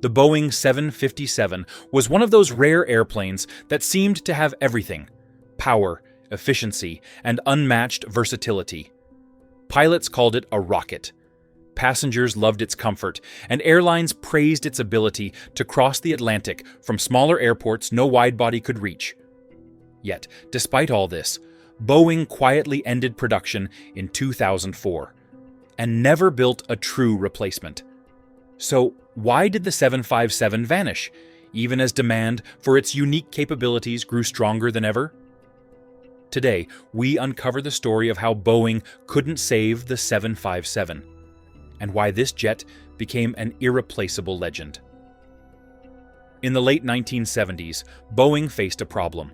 The Boeing 757 was one of those rare airplanes that seemed to have everything: power, efficiency, and unmatched versatility. Pilots called it a rocket. Passengers loved its comfort, and airlines praised its ability to cross the Atlantic from smaller airports no wide-body could reach. Yet, despite all this, Boeing quietly ended production in 2004 and never built a true replacement. So, why did the 757 vanish, even as demand for its unique capabilities grew stronger than ever? Today, we uncover the story of how Boeing couldn't save the 757, and why this jet became an irreplaceable legend. In the late 1970s, Boeing faced a problem.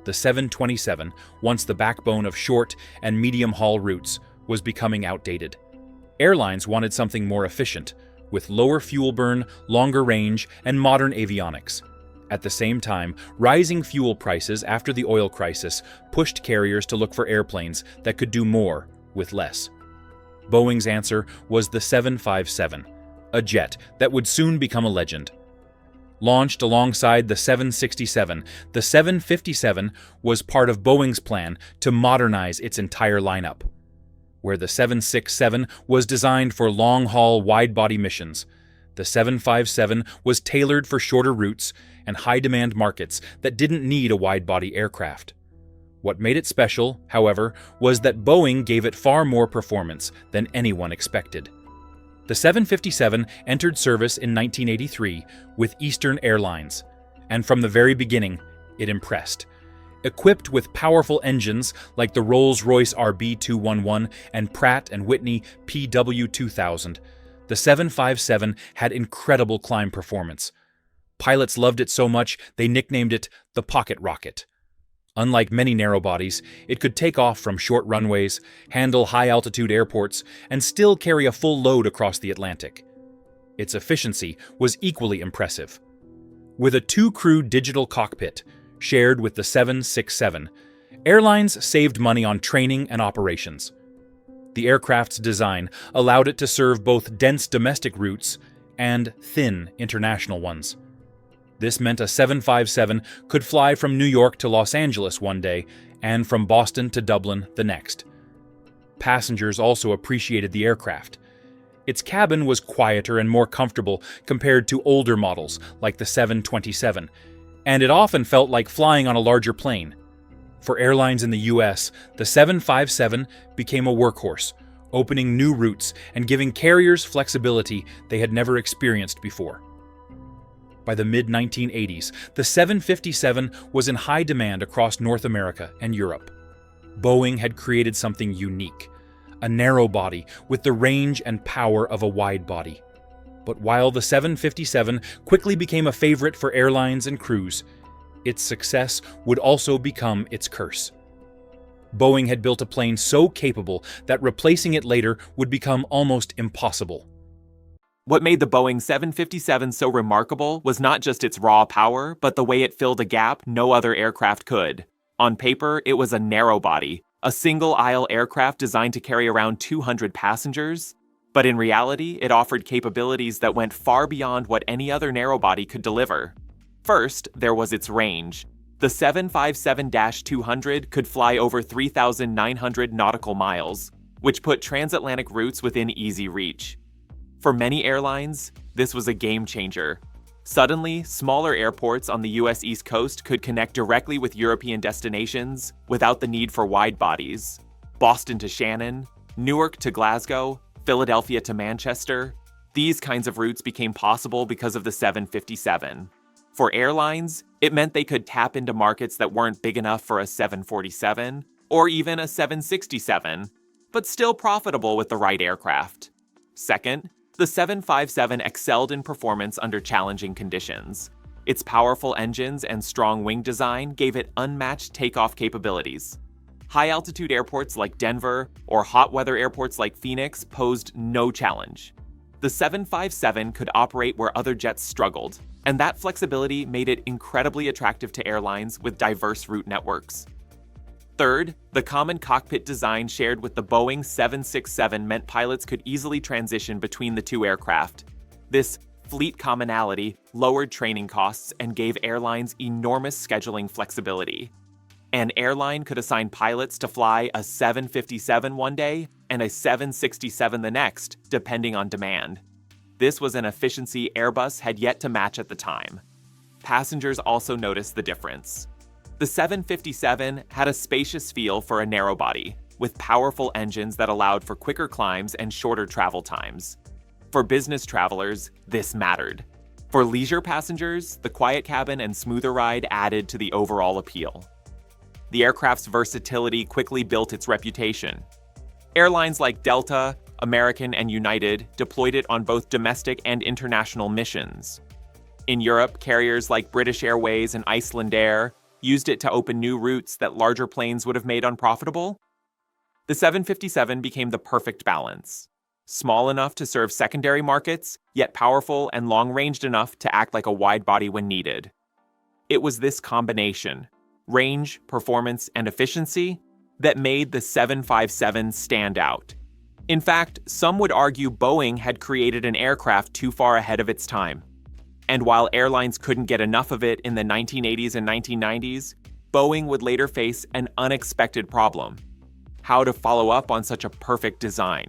The 727, once the backbone of short and medium-haul routes, was becoming outdated. Airlines wanted something more efficient, with lower fuel burn, longer range, and modern avionics. At the same time, rising fuel prices after the oil crisis pushed carriers to look for airplanes that could do more with less. Boeing's answer was the 757, a jet that would soon become a legend. Launched alongside the 767, the 757 was part of Boeing's plan to modernize its entire lineup. Where the 767 was designed for long-haul, wide-body missions, the 757 was tailored for shorter routes and high-demand markets that didn't need a wide-body aircraft. What made it special, however, was that Boeing gave it far more performance than anyone expected. The 757 entered service in 1983 with Eastern Airlines, and from the very beginning, it impressed. Equipped with powerful engines like the Rolls-Royce RB211 and Pratt & Whitney PW2000, the 757 had incredible climb performance. Pilots loved it so much they nicknamed it the Pocket Rocket. Unlike many narrow-bodies, it could take off from short runways, handle high-altitude airports, and still carry a full load across the Atlantic. Its efficiency was equally impressive. With a two-crew digital cockpit, shared with the 767, airlines saved money on training and operations. The aircraft's design allowed it to serve both dense domestic routes and thin international ones. This meant a 757 could fly from New York to Los Angeles one day and from Boston to Dublin the next. Passengers also appreciated the aircraft. Its cabin was quieter and more comfortable compared to older models like the 727, and it often felt like flying on a larger plane. For airlines in the US, the 757 became a workhorse, opening new routes and giving carriers flexibility they had never experienced before. By the mid-1980s, the 757 was in high demand across North America and Europe. Boeing had created something unique, a narrow body with the range and power of a wide body. But while the 757 quickly became a favorite for airlines and crews, its success would also become its curse. Boeing had built a plane so capable that replacing it later would become almost impossible. What made the Boeing 757 so remarkable was not just its raw power, but the way it filled a gap no other aircraft could. On paper, it was a narrow body, a single-aisle aircraft designed to carry around 200 passengers. But in reality, it offered capabilities that went far beyond what any other narrow body could deliver. First, there was its range. The 757-200 could fly over 3,900 nautical miles, which put transatlantic routes within easy reach. For many airlines, this was a game changer. Suddenly, smaller airports on the US East Coast could connect directly with European destinations without the need for wide bodies. Boston to Shannon, Newark to Glasgow, Philadelphia to Manchester. These kinds of routes became possible because of the 757. For airlines, it meant they could tap into markets that weren't big enough for a 747 or even a 767, but still profitable with the right aircraft. Second, the 757 excelled in performance under challenging conditions. Its powerful engines and strong wing design gave it unmatched takeoff capabilities. High-altitude airports like Denver or hot weather airports like Phoenix posed no challenge. The 757 could operate where other jets struggled, and that flexibility made it incredibly attractive to airlines with diverse route networks. Third, the common cockpit design shared with the Boeing 767 meant pilots could easily transition between the two aircraft. This Fleet commonality lowered training costs and gave airlines enormous scheduling flexibility. An airline could assign pilots to fly a 757 one day and a 767 the next, depending on demand. This was an efficiency Airbus had yet to match at the time. Passengers also noticed the difference. The 757 had a spacious feel for a narrow body, with powerful engines that allowed for quicker climbs and shorter travel times. For business travelers, this mattered. For leisure passengers, the quiet cabin and smoother ride added to the overall appeal. The aircraft's versatility quickly built its reputation. Airlines like Delta, American, and United deployed it on both domestic and international missions. In Europe, carriers like British Airways and Icelandair used it to open new routes that larger planes would have made unprofitable. The 757 became the perfect balance. Small enough to serve secondary markets, yet powerful and long-ranged enough to act like a wide body when needed. It was this combination, range, performance, and efficiency, that made the 757 stand out. In fact, some would argue Boeing had created an aircraft too far ahead of its time. And while airlines couldn't get enough of it in the 1980s and 1990s, Boeing would later face an unexpected problem: how to follow up on such a perfect design.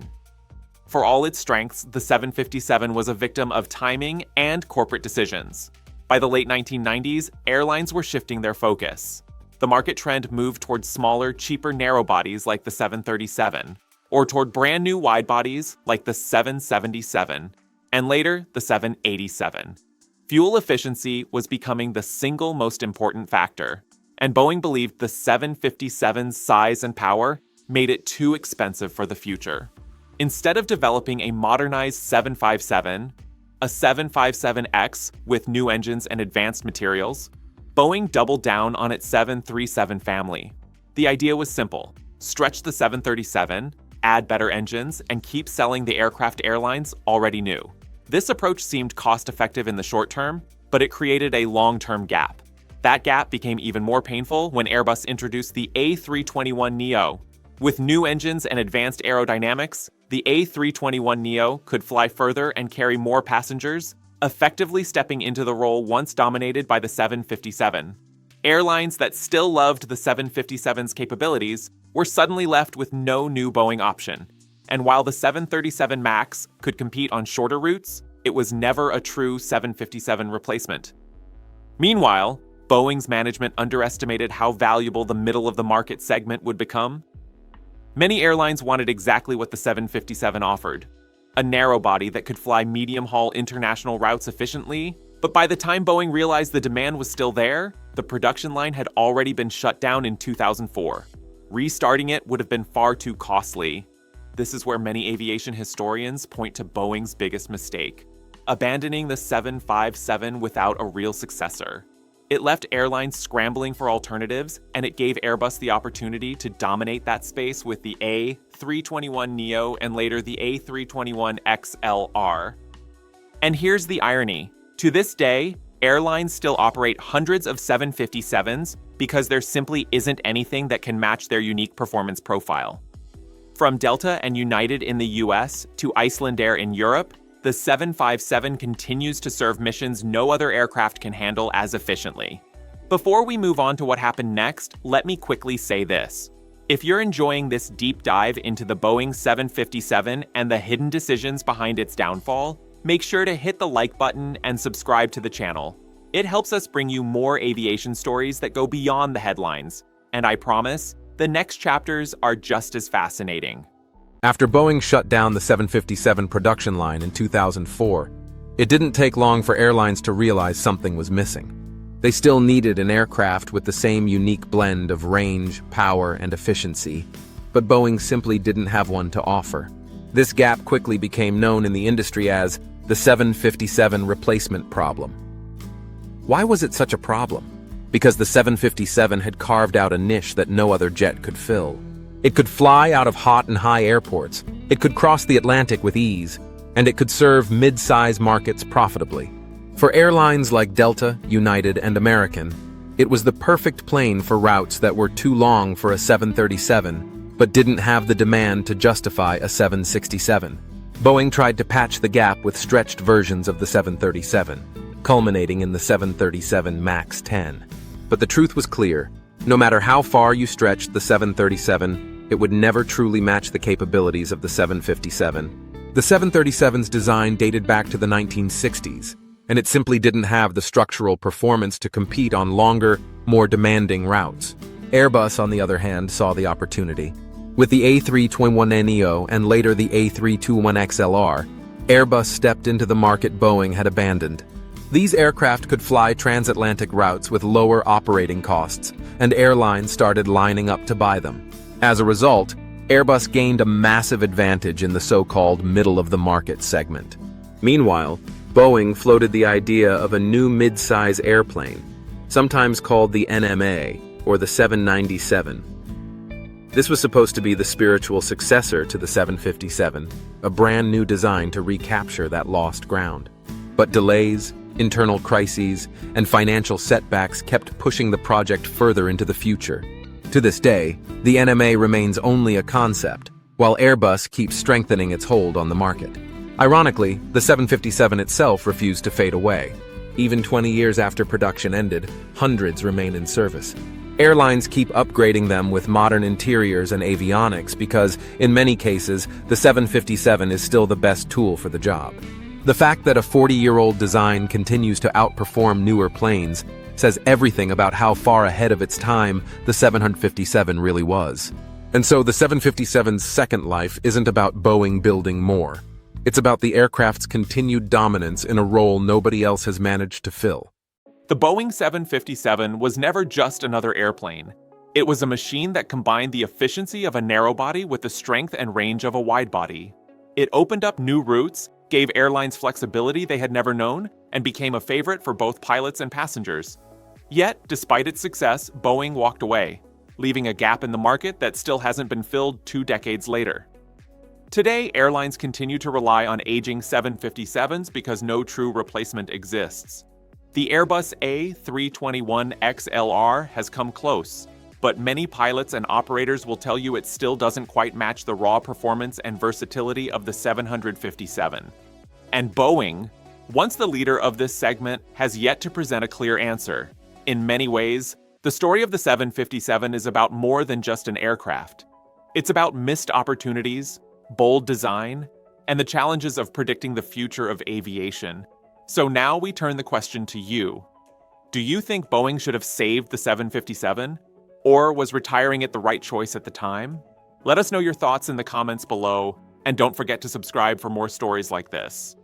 For all its strengths, the 757 was a victim of timing and corporate decisions. By the late 1990s, airlines were shifting their focus. The market trend moved towards smaller, cheaper narrow bodies like the 737, or toward brand new wide bodies like the 777, and later the 787. Fuel efficiency was becoming the single most important factor, and Boeing believed the 757's size and power made it too expensive for the future. Instead of developing a modernized 757, a 757X with new engines and advanced materials, Boeing doubled down on its 737 family. The idea was simple: stretch the 737, add better engines, and keep selling the aircraft airlines already knew. This approach seemed cost-effective in the short term, but it created a long-term gap. That gap became even more painful when Airbus introduced the A321neo. With new engines and advanced aerodynamics, the A321neo could fly further and carry more passengers, effectively stepping into the role once dominated by the 757. Airlines that still loved the 757's capabilities were suddenly left with no new Boeing option. And while the 737 MAX could compete on shorter routes, it was never a true 757 replacement. Meanwhile, Boeing's management underestimated how valuable the middle-of-the-market segment would become. Many airlines wanted exactly what the 757 offered: a narrow body that could fly medium-haul international routes efficiently, but by the time Boeing realized the demand was still there, the production line had already been shut down in 2004. Restarting it would have been far too costly. This is where many aviation historians point to Boeing's biggest mistake: abandoning the 757 without a real successor. It left airlines scrambling for alternatives, and it gave Airbus the opportunity to dominate that space with the A321neo and later the A321XLR. And here's the irony. To this day, airlines still operate hundreds of 757s because there simply isn't anything that can match their unique performance profile. From Delta and United in the US to Icelandair in Europe, the 757 continues to serve missions no other aircraft can handle as efficiently. Before we move on to what happened next, let me quickly say this. If you're enjoying this deep dive into the Boeing 757 and the hidden decisions behind its downfall, make sure to hit the like button and subscribe to the channel. It helps us bring you more aviation stories that go beyond the headlines, and I promise, the next chapters are just as fascinating. After Boeing shut down the 757 production line in 2004, it didn't take long for airlines to realize something was missing. They still needed an aircraft with the same unique blend of range, power, and efficiency, but Boeing simply didn't have one to offer. This gap quickly became known in the industry as the 757 replacement problem. Why was it such a problem? Because the 757 had carved out a niche that no other jet could fill. It could fly out of hot and high airports, it could cross the Atlantic with ease, and it could serve mid-size markets profitably. For airlines like Delta, United, and American, it was the perfect plane for routes that were too long for a 737, but didn't have the demand to justify a 767. Boeing tried to patch the gap with stretched versions of the 737, culminating in the 737 MAX 10. But the truth was clear. No matter how far you stretched the 737, it would never truly match the capabilities of the 757. The 737's design dated back to the 1960s, and it simply didn't have the structural performance to compete on longer, more demanding routes. Airbus, on the other hand, saw the opportunity. With the A321neo and later the A321XLR, Airbus stepped into the market Boeing had abandoned. These aircraft could fly transatlantic routes with lower operating costs, and airlines started lining up to buy them. As a result, Airbus gained a massive advantage in the so-called middle-of-the-market segment. Meanwhile, Boeing floated the idea of a new mid-size airplane, sometimes called the NMA, or the 797. This was supposed to be the spiritual successor to the 757, a brand new design to recapture that lost ground. But delays, internal crises, and financial setbacks kept pushing the project further into the future. To this day, the NMA remains only a concept, while Airbus keeps strengthening its hold on the market. Ironically, the 757 itself refused to fade away. Even 20 years after production ended, hundreds remain in service. Airlines keep upgrading them with modern interiors and avionics because, in many cases, the 757 is still the best tool for the job. The fact that a 40-year-old design continues to outperform newer planes says everything about how far ahead of its time the 757 really was. And so the 757's second life isn't about Boeing building more. It's about the aircraft's continued dominance in a role nobody else has managed to fill. The Boeing 757 was never just another airplane. It was a machine that combined the efficiency of a narrow-body with the strength and range of a wide-body. It opened up new routes, gave airlines flexibility they had never known, and became a favorite for both pilots and passengers. Yet, despite its success, Boeing walked away, leaving a gap in the market that still hasn't been filled 2 decades later. Today, airlines continue to rely on aging 757s because no true replacement exists. The Airbus A321XLR has come close, but many pilots and operators will tell you it still doesn't quite match the raw performance and versatility of the 757. And Boeing, once the leader of this segment, has yet to present a clear answer. In many ways, the story of the 757 is about more than just an aircraft. It's about missed opportunities, bold design, and the challenges of predicting the future of aviation. So now we turn the question to you. Do you think Boeing should have saved the 757? Or was retiring it the right choice at the time? Let us know your thoughts in the comments below, and don't forget to subscribe for more stories like this.